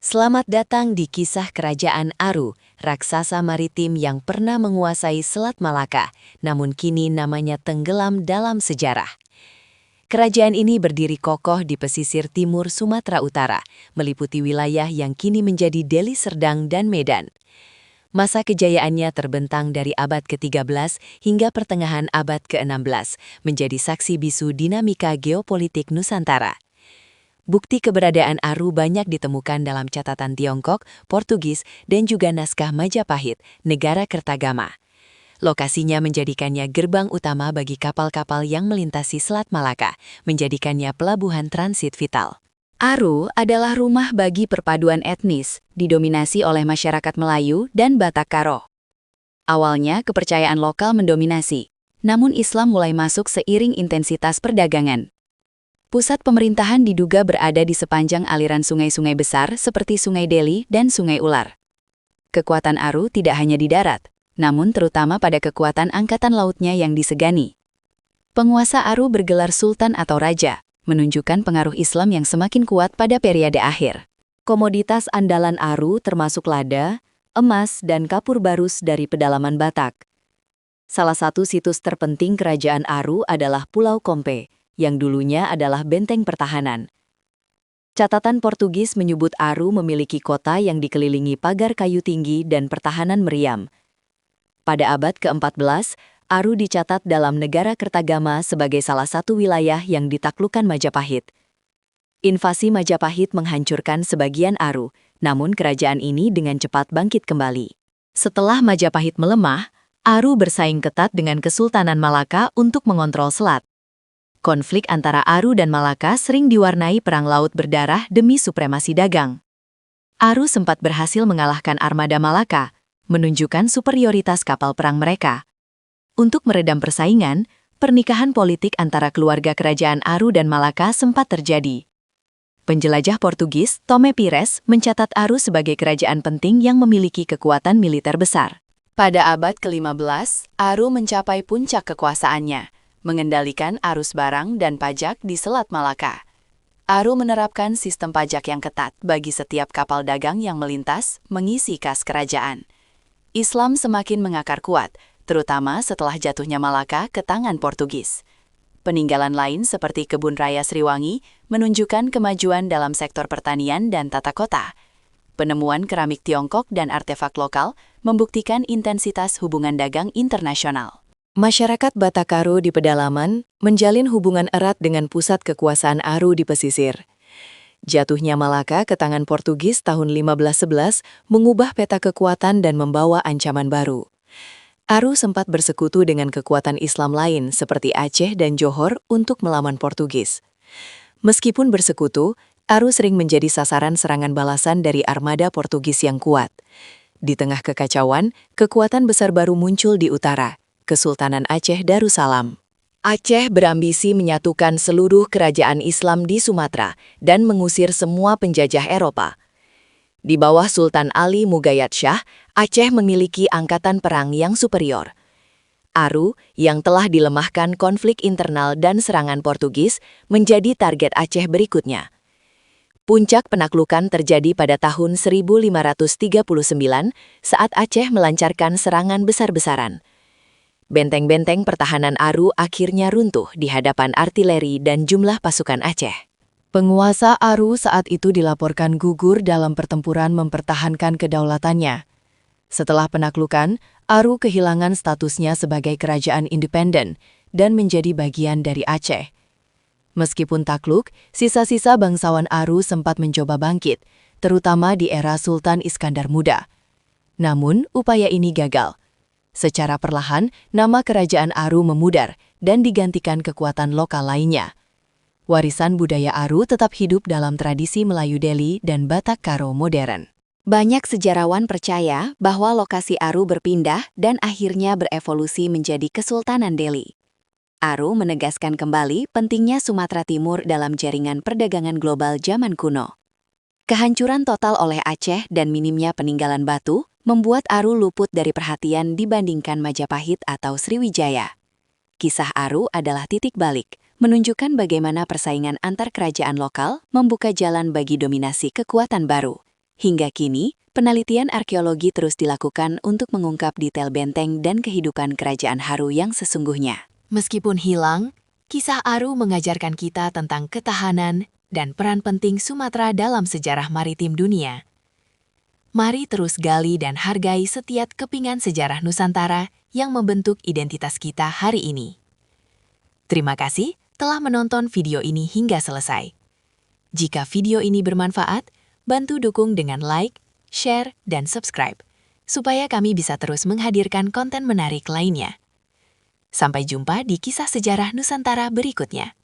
Selamat datang di kisah Kerajaan Aru, raksasa maritim yang pernah menguasai Selat Malaka, namun kini namanya tenggelam dalam sejarah. Kerajaan ini berdiri kokoh di pesisir timur Sumatera Utara, meliputi wilayah yang kini menjadi Deli Serdang dan Medan. Masa kejayaannya terbentang dari abad ke-13 hingga pertengahan abad ke-16, menjadi saksi bisu dinamika geopolitik Nusantara. Bukti keberadaan Aru banyak ditemukan dalam catatan Tiongkok, Portugis, dan juga naskah Majapahit, negara Kertagama. Lokasinya menjadikannya gerbang utama bagi kapal-kapal yang melintasi Selat Malaka, menjadikannya pelabuhan transit vital. Aru adalah rumah bagi perpaduan etnis, didominasi oleh masyarakat Melayu dan Batak Karo. Awalnya kepercayaan lokal mendominasi, namun Islam mulai masuk seiring intensitas perdagangan. Pusat pemerintahan diduga berada di sepanjang aliran sungai-sungai besar seperti Sungai Deli dan Sungai Ular. Kekuatan Aru tidak hanya di darat, namun terutama pada kekuatan angkatan lautnya yang disegani. Penguasa Aru bergelar sultan atau raja, menunjukkan pengaruh Islam yang semakin kuat pada periode akhir. Komoditas andalan Aru termasuk lada, emas, dan kapur barus dari pedalaman Batak. Salah satu situs terpenting kerajaan Aru adalah Pulau Kompe, yang dulunya adalah benteng pertahanan. Catatan Portugis menyebut Aru memiliki kota yang dikelilingi pagar kayu tinggi dan pertahanan meriam. Pada abad ke-14, Aru dicatat dalam negara Kertagama sebagai salah satu wilayah yang ditaklukkan Majapahit. Invasi Majapahit menghancurkan sebagian Aru, namun kerajaan ini dengan cepat bangkit kembali. Setelah Majapahit melemah, Aru bersaing ketat dengan Kesultanan Malaka untuk mengontrol selat. Konflik antara Aru dan Malaka sering diwarnai perang laut berdarah demi supremasi dagang. Aru sempat berhasil mengalahkan armada Malaka, menunjukkan superioritas kapal perang mereka. Untuk meredam persaingan, pernikahan politik antara keluarga kerajaan Aru dan Malaka sempat terjadi. Penjelajah Portugis, Tome Pires, mencatat Aru sebagai kerajaan penting yang memiliki kekuatan militer besar. Pada abad ke-15, Aru mencapai puncak kekuasaannya, mengendalikan arus barang dan pajak di Selat Malaka. Aru menerapkan sistem pajak yang ketat bagi setiap kapal dagang yang melintas, mengisi kas kerajaan. Islam semakin mengakar kuat, terutama setelah jatuhnya Malaka ke tangan Portugis. Peninggalan lain seperti Kebun Raya Sriwangi menunjukkan kemajuan dalam sektor pertanian dan tata kota. Penemuan keramik Tiongkok dan artefak lokal membuktikan intensitas hubungan dagang internasional. Masyarakat Batak Karo di pedalaman menjalin hubungan erat dengan pusat kekuasaan Aru di pesisir. Jatuhnya Malaka ke tangan Portugis tahun 1511 mengubah peta kekuatan dan membawa ancaman baru. Aru sempat bersekutu dengan kekuatan Islam lain seperti Aceh dan Johor untuk melawan Portugis. Meskipun bersekutu, Aru sering menjadi sasaran serangan balasan dari armada Portugis yang kuat. Di tengah kekacauan, kekuatan besar baru muncul di utara, Kesultanan Aceh Darussalam. Aceh berambisi menyatukan seluruh kerajaan Islam di Sumatera dan mengusir semua penjajah Eropa. Di bawah Sultan Ali Mugayat Shah, Aceh memiliki angkatan perang yang superior. Aru, yang telah dilemahkan konflik internal dan serangan Portugis, menjadi target Aceh berikutnya. Puncak penaklukan terjadi pada tahun 1539 saat Aceh melancarkan serangan besar-besaran. Benteng-benteng pertahanan Aru akhirnya runtuh di hadapan artileri dan jumlah pasukan Aceh. Penguasa Aru saat itu dilaporkan gugur dalam pertempuran mempertahankan kedaulatannya. Setelah penaklukan, Aru kehilangan statusnya sebagai kerajaan independen dan menjadi bagian dari Aceh. Meskipun takluk, sisa-sisa bangsawan Aru sempat mencoba bangkit, terutama di era Sultan Iskandar Muda. Namun, upaya ini gagal. Secara perlahan, nama kerajaan Aru memudar dan digantikan kekuatan lokal lainnya. Warisan budaya Aru tetap hidup dalam tradisi Melayu Deli dan Batak Karo modern. Banyak sejarawan percaya bahwa lokasi Aru berpindah dan akhirnya berevolusi menjadi Kesultanan Deli. Aru menegaskan kembali pentingnya Sumatera Timur dalam jaringan perdagangan global zaman kuno. Kehancuran total oleh Aceh dan minimnya peninggalan batu membuat Aru luput dari perhatian dibandingkan Majapahit atau Sriwijaya. Kisah Aru adalah titik balik, menunjukkan bagaimana persaingan antar kerajaan lokal membuka jalan bagi dominasi kekuatan baru. Hingga kini, penelitian arkeologi terus dilakukan untuk mengungkap detail benteng dan kehidupan kerajaan Haru yang sesungguhnya. Meskipun hilang, kisah Aru mengajarkan kita tentang ketahanan dan peran penting Sumatera dalam sejarah maritim dunia. Mari terus gali dan hargai setiap kepingan sejarah Nusantara yang membentuk identitas kita hari ini. Terima kasih telah menonton video ini hingga selesai. Jika video ini bermanfaat, bantu dukung dengan like, share, dan subscribe, supaya kami bisa terus menghadirkan konten menarik lainnya. Sampai jumpa di kisah sejarah Nusantara berikutnya.